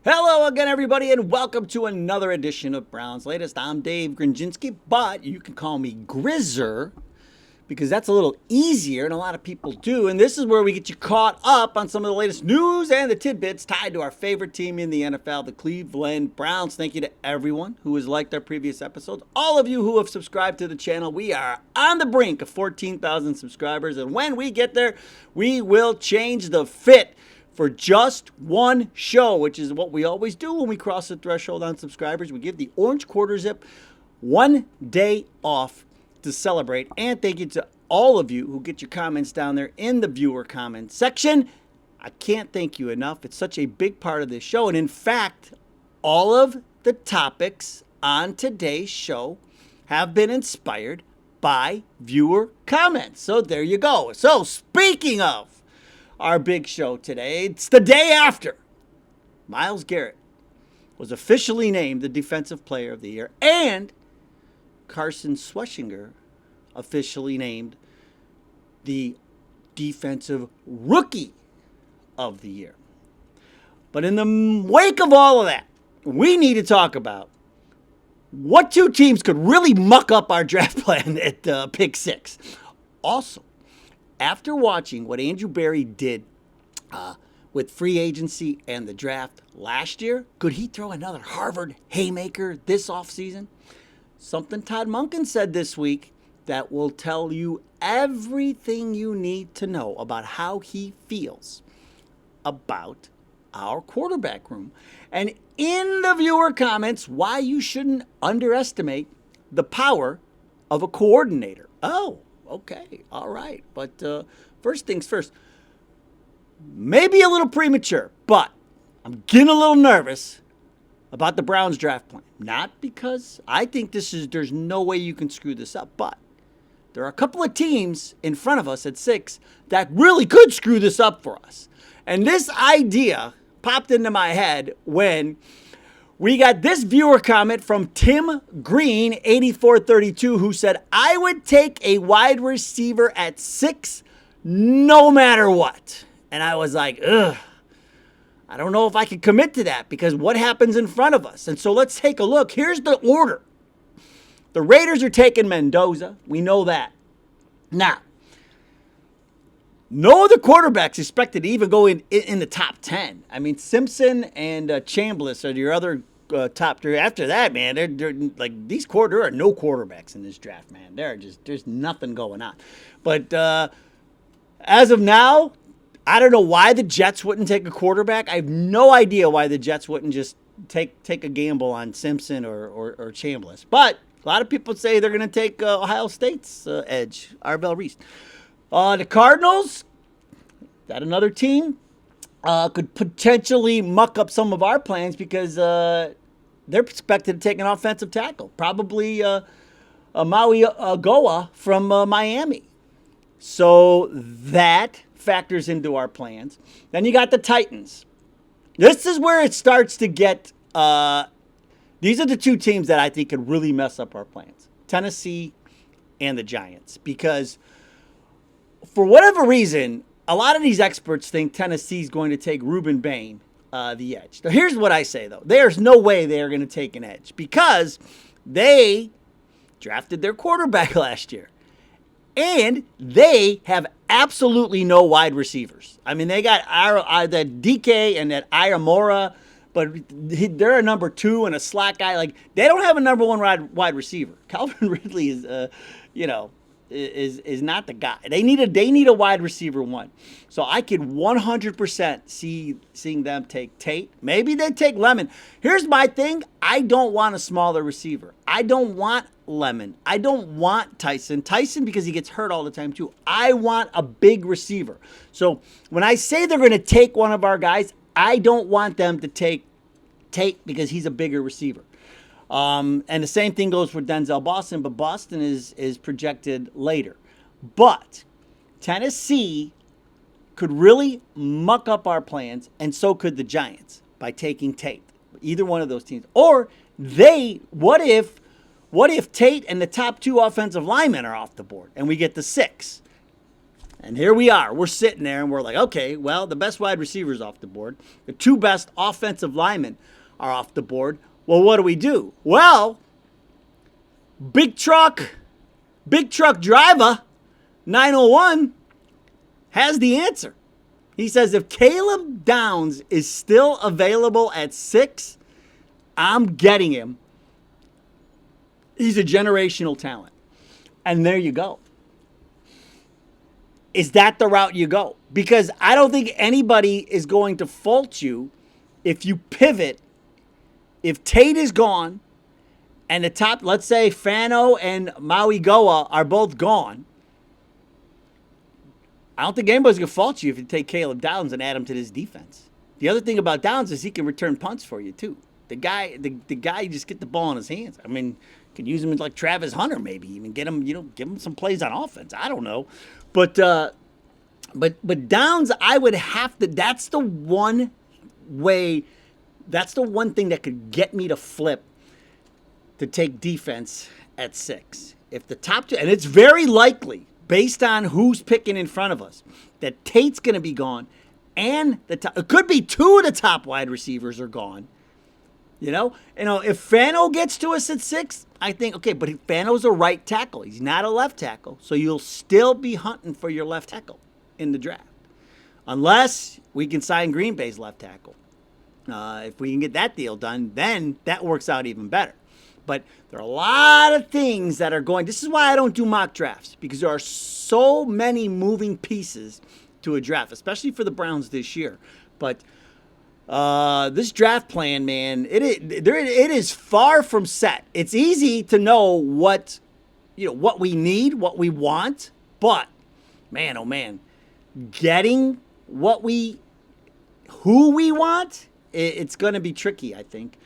Hello again, everybody, and welcome to another edition of Brown's Latest. I'm Dave Grendzynski, but you can call me Grizzer because that's a little easier, and a lot of people do. And this is where we get you caught up on some of the latest news and the tidbits tied to our favorite team in the NFL, the Cleveland Browns. Thank you to everyone who has liked our previous episodes. All of you who have subscribed to the channel. We are on the brink of 14,000 subscribers, and when we get there, we will change the fit for just one show, which is what we always do when we cross the threshold on subscribers. We give the Orange Quarter Zip 1 day off to celebrate. And thank you to all of you who get your comments down there in the viewer comment section. I can't thank you enough. It's such a big part of this show. And in fact, all of the topics on today's show have been inspired by viewer comments. So there you go. So speaking of our big show today, it's the day after Myles Garrett was officially named the Defensive Player of the Year and Carson Schwartz officially named the Defensive Rookie of the Year. But in the wake of all of that, we need to talk about what two teams could really muck up our draft plan at pick 6. Also, after watching what Andrew Berry did with free agency and the draft last year, could he throw another Harvard haymaker this offseason? Something Todd Monken said this week that will tell you everything you need to know about how he feels about our quarterback room. And in the viewer comments, why you shouldn't underestimate the power of a coordinator. Oh, okay, all right. But first things first, maybe a little premature, but I'm getting a little nervous about the Browns draft plan. Not because I think there's no way you can screw this up, but there are a couple of teams in front of us at 6 that really could screw this up for us. And this idea popped into my head when we got this viewer comment from Tim Green, 8432, who said, I would take a wide receiver at 6 no matter what. And I was like, ugh, I don't know if I can commit to that because what happens in front of us? And so let's take a look. Here's the order. The Raiders are taking Mendoza. We know that. Now, no other quarterbacks expected to even go in the top 10. I mean, Simpson and Chambliss are your other top 3. After that, man, they're like these there are no quarterbacks in this draft, man. There's nothing going on. But as of now, I don't know why the Jets wouldn't take a quarterback. I have no idea why the Jets wouldn't just take a gamble on Simpson or Chambliss. But a lot of people say they're going to take Ohio State's edge, Arvell Reese. The Cardinals, that another team, could potentially muck up some of our plans because they're expected to take an offensive tackle, probably Maui Goa from Miami. So that factors into our plans. Then you got the Titans. This is where it starts to get, these are the two teams that I think could really mess up our plans. Tennessee and the Giants. Because for whatever reason, a lot of these experts think Tennessee's going to take Reuben Bain the edge. Now, here's what I say, though. There's no way they're going to take an edge because they drafted their quarterback last year. And they have absolutely no wide receivers. I mean, they got that DK and that Iramora, but they're a number 2 and a slot guy. Like, they don't have a number 1 wide receiver. Calvin Ridley is, is not the guy. They need a wide receiver 1. So I could 100% seeing them take Tate. Maybe they take Lemon. Here's my thing. I don't want a smaller receiver. I don't want Lemon. I don't want Tyson. Tyson because he gets hurt all the time too. I want a big receiver. So when I say they're going to take one of our guys, I don't want them to take Tate because he's a bigger receiver. And the same thing goes for Denzel Boston, but Boston is projected later. But Tennessee could really muck up our plans, and so could the Giants by taking Tate. Either one of those teams. Or what if Tate and the top 2 offensive linemen are off the board and we get the 6? And here we are. We're sitting there and we're like, okay, well, the best wide receivers off the board. The two best offensive linemen are off the board. Well, what do? Well, big truck driver, 901, has the answer. He says if Caleb Downs is still available at 6, I'm getting him. He's a generational talent. And there you go. Is that the route you go? Because I don't think anybody is going to fault you if you pivot. If Tate is gone and the top, let's say Fano and Maui Goa are both gone, I don't think anybody's going to fault you if you take Caleb Downs and add him to this defense. The other thing about Downs is he can return punts for you too. The guy, you just get the ball in his hands. I mean, you can use him like Travis Hunter maybe, even get him, give him some plays on offense. I don't know. But Downs, I would have to, that's the one thing that could get me to flip to take defense at 6. If the top two, and it's very likely, based on who's picking in front of us, that Tate's going to be gone, and it could be 2 of the top wide receivers are gone. If Fano gets to us at 6, I think, okay, but Fano's a right tackle. He's not a left tackle. So you'll still be hunting for your left tackle in the draft. Unless we can sign Green Bay's left tackle. If we can get that deal done, then that works out even better. But there are a lot of things that are going. This is why I don't do mock drafts, because there are so many moving pieces to a draft, especially for the Browns this year. But this draft plan, man, it is far from set. It's easy to know what we need, what we want, but man, oh man, getting who we want, it's going to be tricky, I think,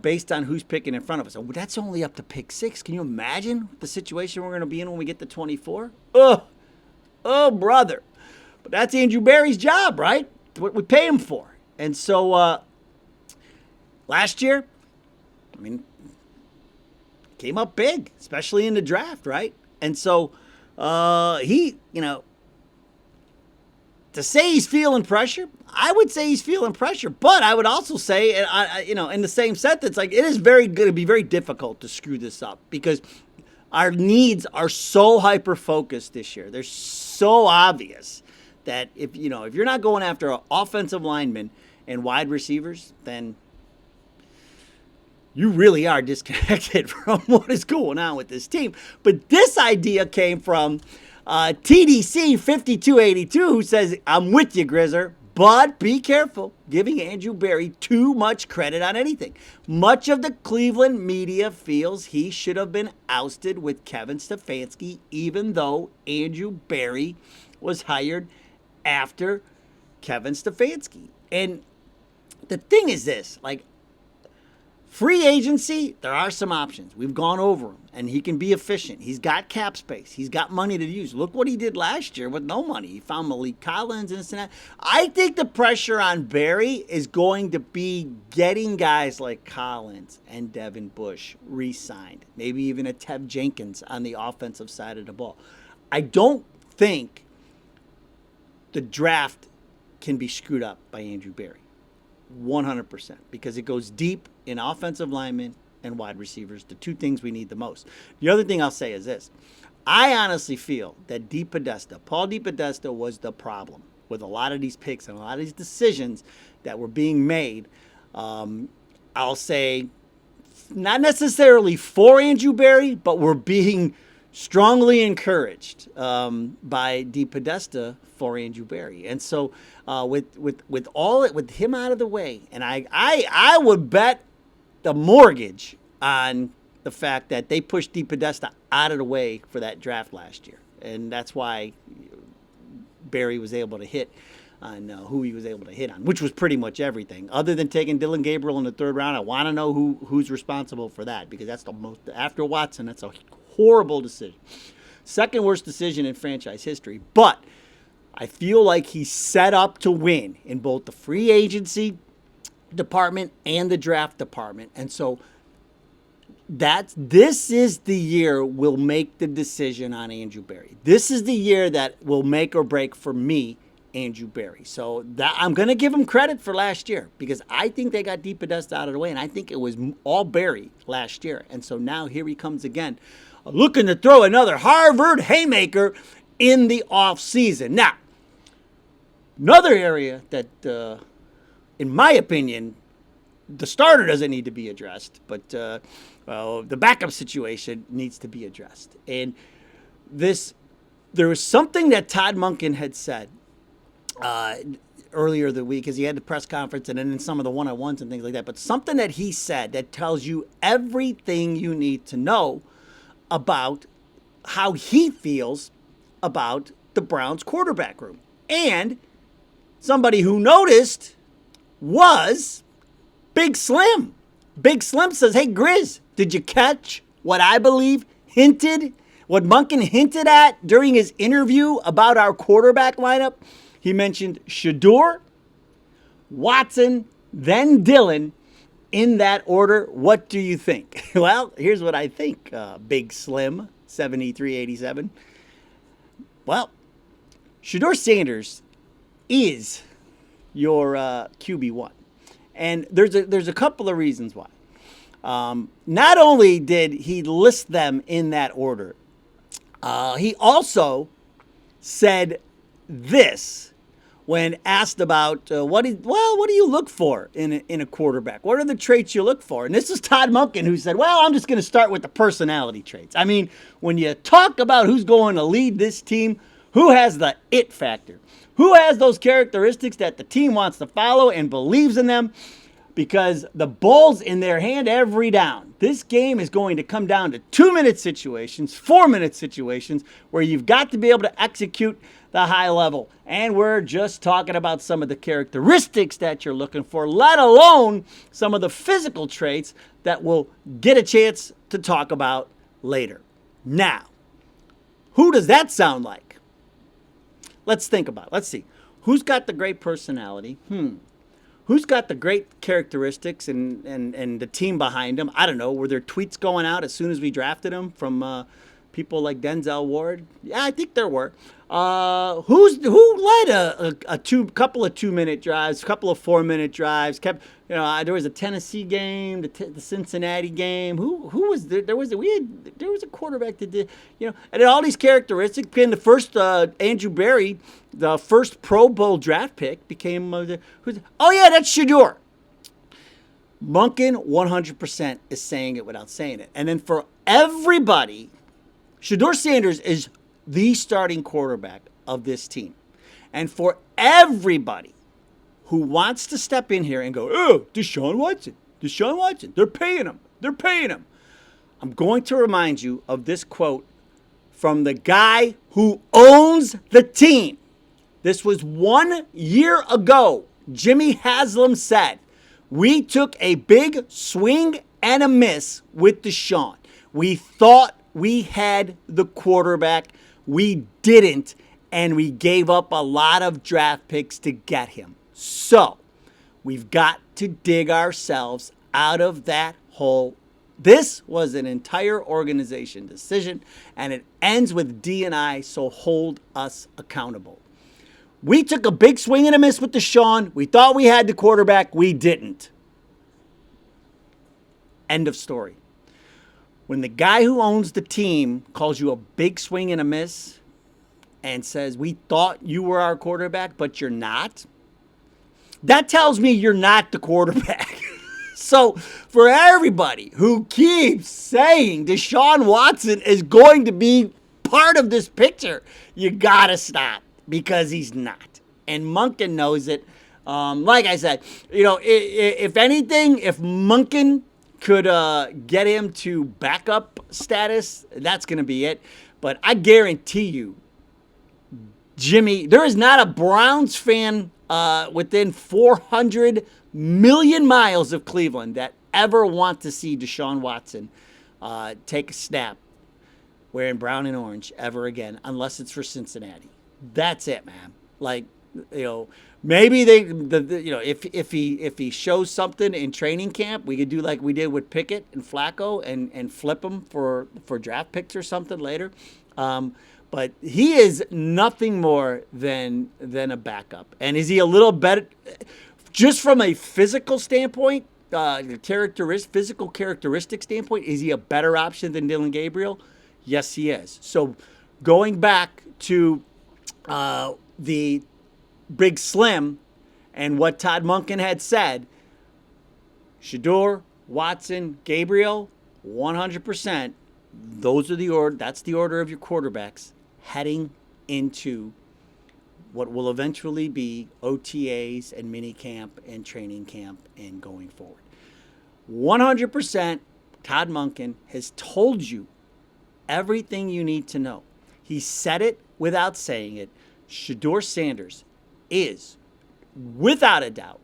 based on who's picking in front of us. So that's only up to pick 6. Can you imagine the situation we're going to be in when we get to 24? Oh, brother. But that's Andrew Berry's job, right? What we pay him for. And so last year, I mean, came up big, especially in the draft, right? And so he, to say he's feeling pressure, I would say he's feeling pressure. But I would also say, in the same sentence, like it is going to be very difficult to screw this up because our needs are so hyper-focused this year. They're so obvious that if you're not going after offensive linemen and wide receivers, then you really are disconnected from what is going on with this team. But this idea came from TDC 5282, who says, I'm with you, Grizzer, but be careful giving Andrew Berry too much credit on anything. Much of the Cleveland media feels he should have been ousted with Kevin Stefanski, even though Andrew Berry was hired after Kevin Stefanski. And the thing is this, like, free agency, there are some options. We've gone over them, and he can be efficient. He's got cap space. He's got money to use. Look what he did last year with no money. He found Malik Collins and this and that. I think the pressure on Barry is going to be getting guys like Collins and Devin Bush re-signed, maybe even a Tev Jenkins on the offensive side of the ball. I don't think the draft can be screwed up by Andrew Berry. 100%, because it goes deep in offensive linemen and wide receivers, the two things we need the most. The other thing I'll say is this. I honestly feel that Paul DePodesta was the problem with a lot of these picks and a lot of these decisions that were being made. I'll say not necessarily for Andrew Berry, but were being strongly encouraged by DePodesta for Andrew Berry. And so with him out of the way, and I would bet the mortgage on the fact that they pushed DePodesta out of the way for that draft last year. And that's why Berry was able to hit on who he was able to hit on, which was pretty much everything. Other than taking Dylan Gabriel in the 3rd round, I want to know who's responsible for that, because that's the most, after Watson, that's a horrible decision. Second worst decision in franchise history. But I feel like he's set up to win in both the free agency department and the draft department. And so This is the year we'll make the decision on Andrew Berry. This is the year that will make or break for me, Andrew Berry. So that I'm going to give him credit for last year because I think they got Deep Dust out of the way, and I think it was all Berry last year. And so now here he comes again, looking to throw another Harvard haymaker in the offseason. Now, another area that, in my opinion, the starter doesn't need to be addressed, but the backup situation needs to be addressed. And there was something that Todd Monken had said earlier the week, as he had the press conference and then in some of the one-on-ones and things like that, but something that he said that tells you everything you need to know about how he feels about the Browns quarterback room. And somebody who noticed was Big Slim. Big Slim says, hey, Grizz, did you catch what I believe what Monken hinted at during his interview about our quarterback lineup? He mentioned Shedeur, Watson, then Dillon in that order. What do you think? Well, here's what I think, Big Slim, 7387. Well, Shedeur Sanders is your QB1. And there's a couple of reasons why. Not only did he list them in that order, he also said this when asked about what do you look for in a quarterback? What are the traits you look for? And this is Todd Monken who said, well, I'm just going to start with the personality traits. I mean, when you talk about who's going to lead this team, who has the it factor? Who has those characteristics that the team wants to follow and believes in them? Because the ball's in their hand every down. This game is going to come down to 2-minute situations, 4-minute situations, where you've got to be able to execute the high level. And we're just talking about some of the characteristics that you're looking for, let alone some of the physical traits that we'll get a chance to talk about later. Now, who does that sound like? Let's think about it. Let's see. Who's got the great personality? Who's got the great characteristics and the team behind them? I don't know. Were there tweets going out as soon as we drafted him from people like Denzel Ward? Yeah, I think there were. Who led a couple of 2-minute drives, a couple of 4-minute drives? There was a Tennessee game, the Cincinnati game. Who was there? There was a quarterback that did, and then all these characteristics. And the first Andrew Berry, the first Pro Bowl draft pick, became that's Shedeur. Monken 100% is saying it without saying it. And then for everybody, Shedeur Sanders is the starting quarterback of this team. And for everybody who wants to step in here and go, oh, Deshaun Watson, they're paying him. I'm going to remind you of this quote from the guy who owns the team. This was 1 year ago. Jimmy Haslam said, we took a big swing and a miss with Deshaun. We thought we had the quarterback. We didn't, and we gave up a lot of draft picks to get him. So, we've got to dig ourselves out of that hole. This was an entire organization decision, and it ends with D&I, so hold us accountable. We took a big swing and a miss with Deshaun. We thought we had the quarterback. We didn't. End of story. When the guy who owns the team calls you a big swing and a miss and says, we thought you were our quarterback, but you're not, that tells me you're not the quarterback. So for everybody who keeps saying Deshaun Watson is going to be part of this picture, you got to stop because he's not. And Monken knows it. Like I said, if anything, if Monken could get him to backup status, that's going to be it. But I guarantee you, Jimmy, there is not a Browns fan within 400 million miles of Cleveland that ever want to see Deshaun Watson take a snap wearing brown and orange ever again, unless it's for Cincinnati. That's it, man. Maybe if he shows something in training camp, we could do like we did with Pickett and Flacco and flip him for draft picks or something later. But he is nothing more than a backup. And is he a little better, just from a physical standpoint, physical characteristic standpoint? Is he a better option than Dylan Gabriel? Yes, he is. So going back to the Big Slim and what Todd Monken had said, Shedeur, Watson, Gabriel, 100%. Those are the order. That's the order of your quarterbacks heading into what will eventually be OTAs and mini camp and training camp and going forward. 100%. Todd Monken has told you everything you need to know. He said it without saying it. Shedeur Sanders is, without a doubt,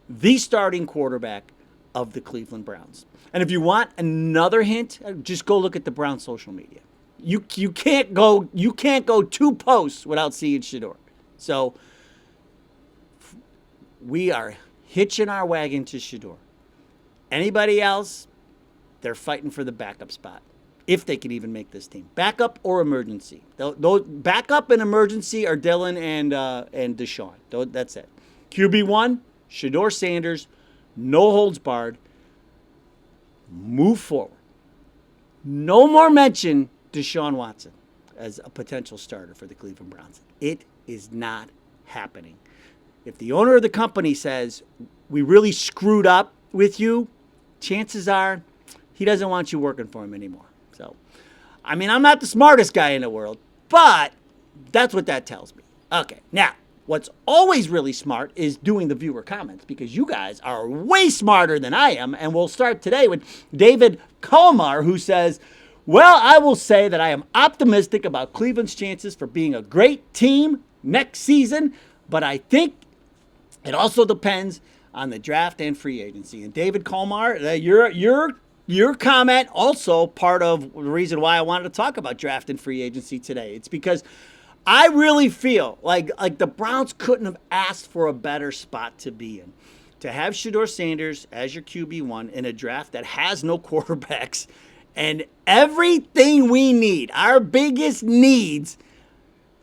the starting quarterback of the Cleveland Browns. And if you want another hint, just go look at the Browns social media. You can't go 2 posts without seeing Shedeur. So we are hitching our wagon to Shedeur. Anybody else, they're fighting for the backup spot, if they can even make this team. Backup or emergency. Those backup and emergency are Dylan and Deshaun. That's it. QB1, Shedeur Sanders, no holds barred. Move forward. No more mention Deshaun Watson as a potential starter for the Cleveland Browns. It is not happening. If the owner of the company says, we really screwed up with you, chances are he doesn't want you working for him anymore. So, I mean, I'm not the smartest guy in the world, but that's what that tells me. Okay, now, what's always really smart is doing the viewer comments, because you guys are way smarter than I am. And we'll start today with David Kalmar, who says, well, I will say that I am optimistic about Cleveland's chances for being a great team next season, but I think it also depends on the draft and free agency. And David Kalmar, your comment also part of the reason why I wanted to talk about draft and free agency today. It's because I really feel like the Browns couldn't have asked for a better spot to be in. To have Shedeur Sanders as your QB1 in a draft that has no quarterbacks, and everything we need, our biggest needs,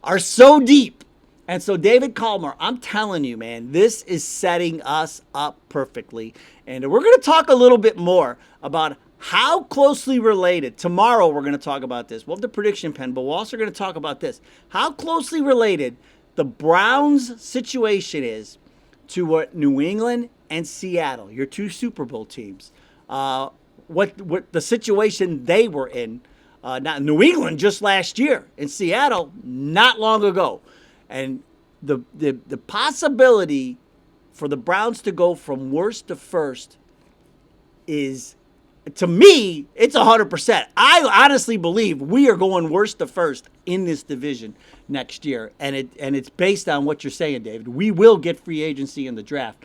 are so deep. And so, David Kalmar, I'm telling you, man, this is setting us up perfectly. And we're going to talk a little bit more about how closely related. Tomorrow, we're going to talk about this. We'll have the prediction pen, but we're also going to talk about this. How closely related the Browns situation is to what New England and Seattle, your 2 Super Bowl teams, what the situation they were in. Not New England just last year, in Seattle not long ago. And the possibility for the Browns to go from worst to first is, to me, it's 100%. I honestly believe we are going worst to first in this division next year. And it's based on what you're saying, David. We will get free agency in the draft.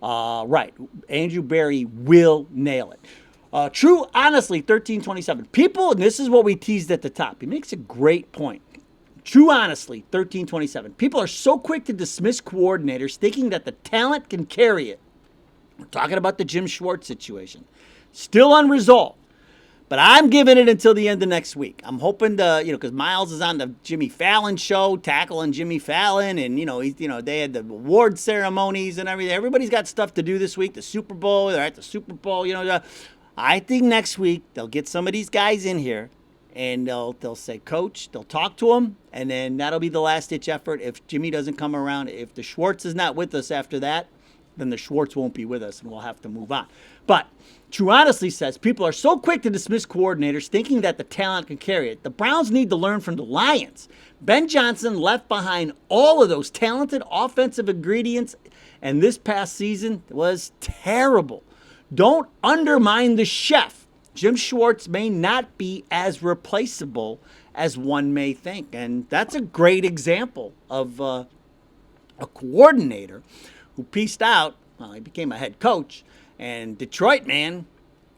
Right. Andrew Berry will nail it. True, honestly, 1327. People, and this is what we teased at the top. He makes a great point. True, honestly, 1327. People are so quick to dismiss coordinators thinking that the talent can carry it. We're talking about the Jim Schwartz situation. Still unresolved. But I'm giving it until the end of next week. I'm hoping to, because Miles is on the Jimmy Fallon show, tackling Jimmy Fallon, and, they had the award ceremonies and everything. Everybody's got stuff to do this week. The Super Bowl, they're at the Super Bowl, I think next week they'll get some of these guys in here. And they'll say, Coach, they'll talk to him, and then that'll be the last-ditch effort. If Jimmy doesn't come around, if the Schwartz is not with us after that, then the Schwartz won't be with us, and we'll have to move on. But True Honestly says, people are so quick to dismiss coordinators thinking that the talent can carry it. The Browns need to learn from the Lions. Ben Johnson left behind all of those talented offensive ingredients, and this past season was terrible. Don't undermine the chef. Jim Schwartz may not be as replaceable as one may think. And that's a great example of a coordinator who pieced out. Well, he became a head coach. And Detroit, man,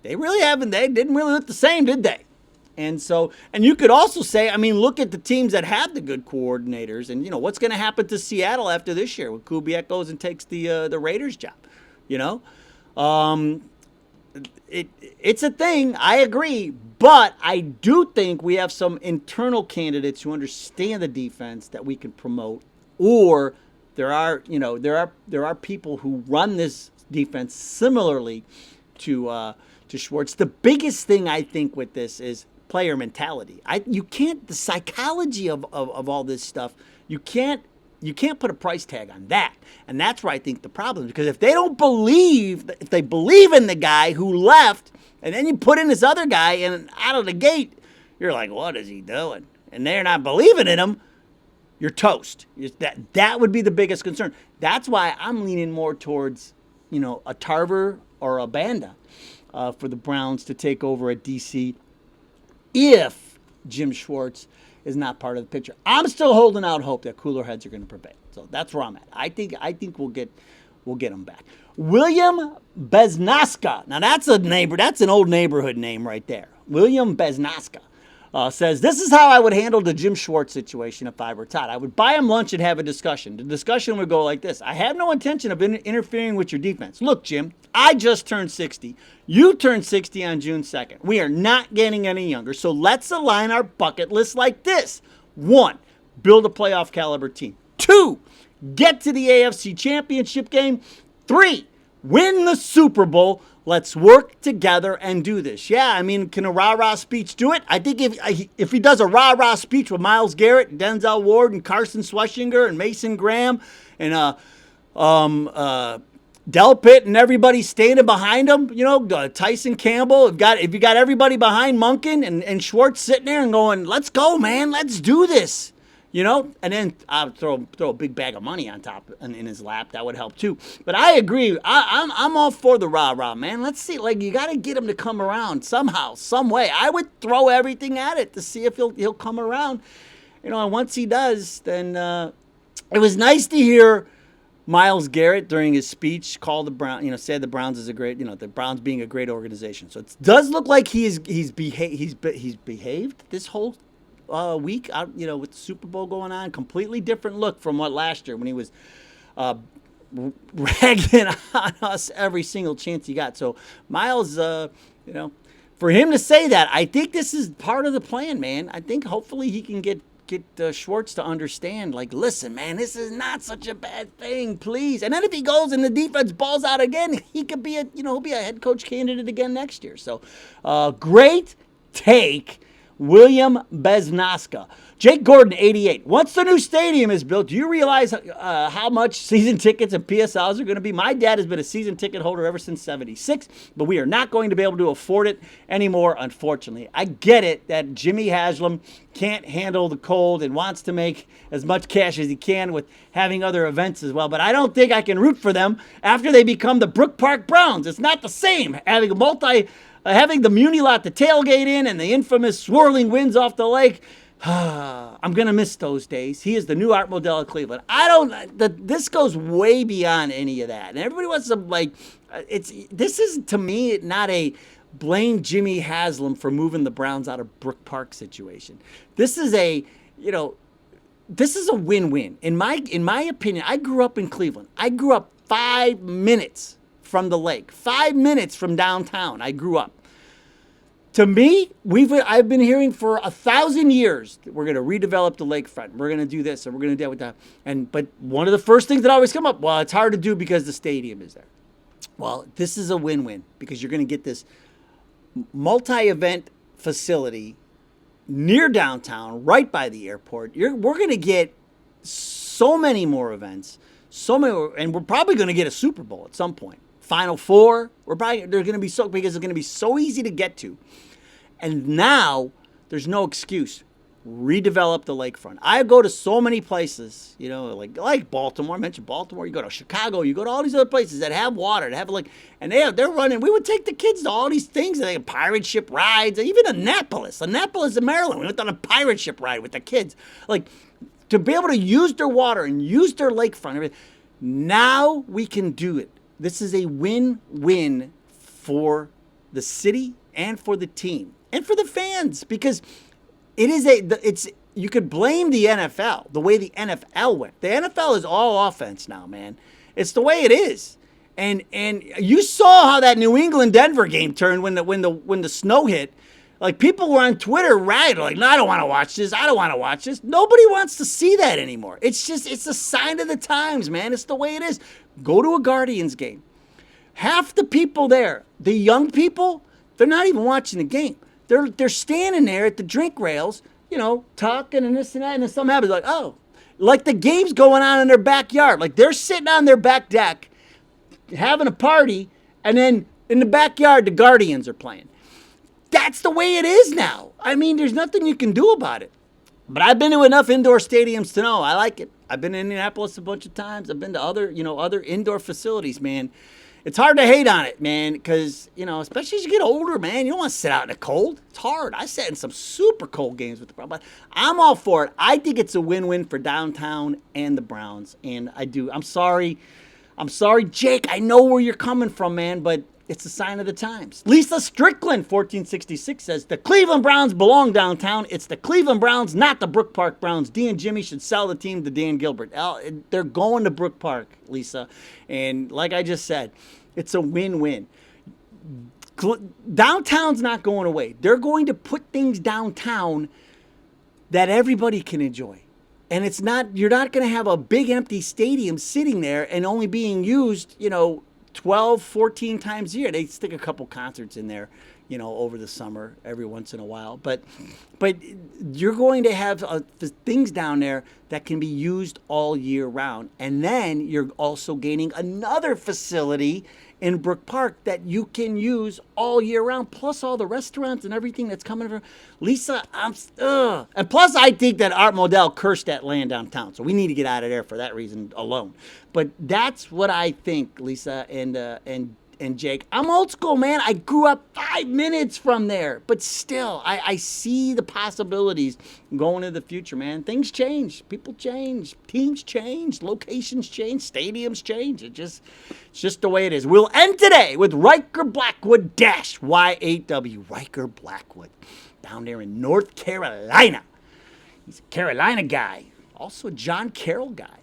they didn't really look the same, did they? And you could also say, I mean, look at the teams that have the good coordinators, and what's going to happen to Seattle after this year when Kubiak goes and takes the Raiders job. It's a thing. I agree, but I do think we have some internal candidates who understand the defense that we can promote, or there are people who run this defense similarly to Schwartz. The biggest thing I think with this is player mentality. The psychology of all this stuff, you can't put a price tag on that. And that's where I think the problem is, because if they believe in the guy who left, and then you put in this other guy and out of the gate, you're like, what is he doing? And they're not believing in him, you're toast. That would be the biggest concern. That's why I'm leaning more towards, a Tarver or a Banda for the Browns to take over at DC if Jim Schwartz is not part of the picture. I'm still holding out hope that cooler heads are going to prevail. So that's where I'm at. I think we'll get him back. William Beznaska. Now that's a neighbor. That's an old neighborhood name right there. William Beznaska says, this is how I would handle the Jim Schwartz situation if I were Todd. I would buy him lunch and have a discussion. The discussion would go like this. I have no intention of interfering with your defense. Look, Jim, I just turned 60. You turned 60 on June 2nd. We are not getting any younger. So let's align our bucket list like this. 1, build a playoff caliber team. 2, get to the AFC Championship game. 3, win the Super Bowl. Let's work together and do this. Yeah, I mean, can a rah-rah speech do it? I think if he does a rah-rah speech with Myles Garrett, Denzel Ward, and Carson Schwarzenegger, and Mason Graham, and Del Pitt, and everybody standing behind him, Tyson Campbell, if you got everybody behind Monken and Schwartz sitting there and going, let's go, man, let's do this. And then I'll throw a big bag of money on top in his lap. That would help too. But I agree. I'm all for the rah-rah, man. Let's see. You got to get him to come around somehow, some way. I would throw everything at it to see if he'll come around. And once he does, then it was nice to hear Myles Garrett during his speech call the Browns, said the Browns is a great, the Browns being a great organization. So it does look like he's behaved this whole week out, with the Super Bowl going on. Completely different look from what last year when he was ragging on us every single chance he got. So Myles, for him to say that, I think this is part of the plan, man. I think hopefully he can get Schwartz to understand, listen, man, this is not such a bad thing, please. And then if he goes and the defense balls out again, he could be he'll be a head coach candidate again next year. So great take, William Beznaska. Jake Gordon, 88. Once the new stadium is built, do you realize how much season tickets and PSLs are going to be? My dad has been a season ticket holder ever since 76, but we are not going to be able to afford it anymore, unfortunately. I get it that Jimmy Haslam can't handle the cold and wants to make as much cash as he can with having other events as well, but I don't think I can root for them after they become the Brook Park Browns. It's not the same having having the Muni Lot, the tailgate in, and the infamous swirling winds off the lake. I'm going to miss those days. He is the new Art Modell of Cleveland. This goes way beyond any of that. And everybody wants to, this is, to me, not a blame Jimmy Haslam for moving the Browns out of Brook Park situation. This is a win-win. In my opinion, I grew up in Cleveland. I grew up 5 minutes from the lake, 5 minutes from downtown. I grew up. To me, I've been hearing for 1,000 years that we're going to redevelop the lakefront. We're going to do this, and we're going to do that with that. But one of the first things that always come up, well, it's hard to do because the stadium is there. Well, this is a win-win because you're going to get this multi-event facility near downtown, right by the airport. We're going to get so many more events, and we're probably going to get a Super Bowl at some point. Final Four, they're going to be because it's going to be so easy to get to. And now there's no excuse. Redevelop the lakefront. I go to so many places, like Baltimore. I mentioned Baltimore. You go to Chicago. You go to all these other places that have water, that have and they're running. We would take the kids to all these things. They have pirate ship rides. Even Annapolis in Maryland. We went on a pirate ship ride with the kids. To be able to use their water and use their lakefront. Everything. Now we can do it. This is a win-win for the city and for the team. and for the fans, because you could blame the NFL, the way the NFL went. The NFL is all offense now, man. It's the way it is. And you saw how that New England Denver game turned when the snow hit. Like, people were on Twitter like, no, I don't want to watch this. I don't want to watch this. Nobody wants to see that anymore. It's a sign of the times, man. It's the way it is. Go to a Guardians game. Half the people there, the young people, they're not even watching the game. They're standing there at the drink rails, talking and this and that, and then something happens. Like, oh, like the game's going on in their backyard. Like, they're sitting on their back deck having a party, and then in the backyard, the Guardians are playing. That's the way it is now. I mean, there's nothing you can do about it. But I've been to enough indoor stadiums to know I like it. I've been to Indianapolis a bunch of times. I've been to other indoor facilities, man. It's hard to hate on it, man, because, especially as you get older, man, you don't want to sit out in the cold. It's hard. I sat in some super cold games with the Browns. But I'm all for it. I think it's a win-win for downtown and the Browns, and I do. I'm sorry, Jake. I know where you're coming from, man, but it's a sign of the times. Lisa Strickland, 1466, says, the Cleveland Browns belong downtown. It's the Cleveland Browns, not the Brook Park Browns. D and Jimmy should sell the team to Dan Gilbert. They're going to Brook Park, Lisa. And like I just said, it's a win-win. Downtown's not going away. They're going to put things downtown that everybody can enjoy. And you're not going to have a big empty stadium sitting there and only being used, 12, 14 times a year. They stick a couple concerts in there, over the summer every once in a while. But you're going to have things down there that can be used all year round. And then you're also gaining another facility in Brook Park that you can use all year round, plus all the restaurants and everything that's coming from. Lisa, and plus I think that Art Modell cursed that land downtown, so we need to get out of there for that reason alone. But that's what I think, Lisa and Jake. I'm old school, man. I grew up 5 minutes from there, but still, I see the possibilities going into the future, man. Things change, people change, teams change, locations change, stadiums change. It's just the way it is. We'll end today with Riker Blackwood -Y8W. Riker Blackwood, down there in North Carolina. He's a Carolina guy, also a John Carroll guy.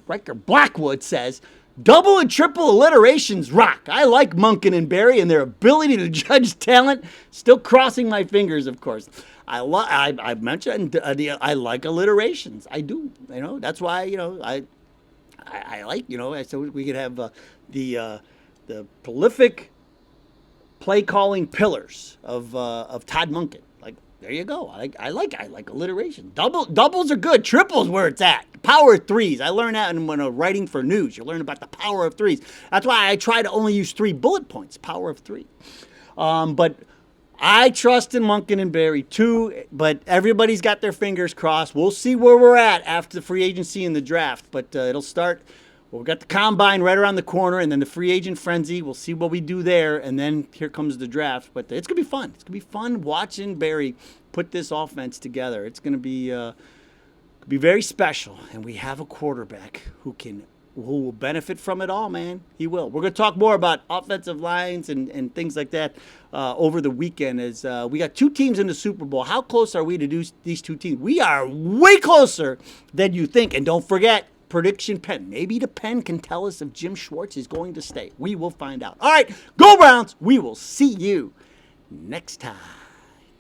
Riker Blackwood says, double and triple alliterations rock. I like Monken and Barry and their ability to judge talent. Still crossing my fingers, of course. I mentioned I like alliterations. I do. That's why I like so we could have the prolific play calling pillars of Todd Monken. Like, there you go. I like alliteration. Doubles are good. Triples where it's at. Power of threes. I learned that when writing for news. You learn about the power of threes. That's why I try to only use 3 bullet points. Power of 3. But I trust in Monken and Barry too. But everybody's got their fingers crossed. We'll see where we're at after the free agency and the draft. But it'll start. Well, we've got the combine right around the corner, and then the free agent frenzy. We'll see what we do there, and then here comes the draft. But it's going to be fun. It's going to be fun watching Barry put this offense together. It's going to be very special, and we have a quarterback who will benefit from it all, man. He will. We're going to talk more about offensive lines and things like that over the weekend as we got 2 teams in the Super Bowl. How close are we to these 2 teams? We are way closer than you think, and don't forget, prediction pen. Maybe the pen can tell us if Jim Schwartz is going to stay. We will find out. All right, go Browns. We will see you next time.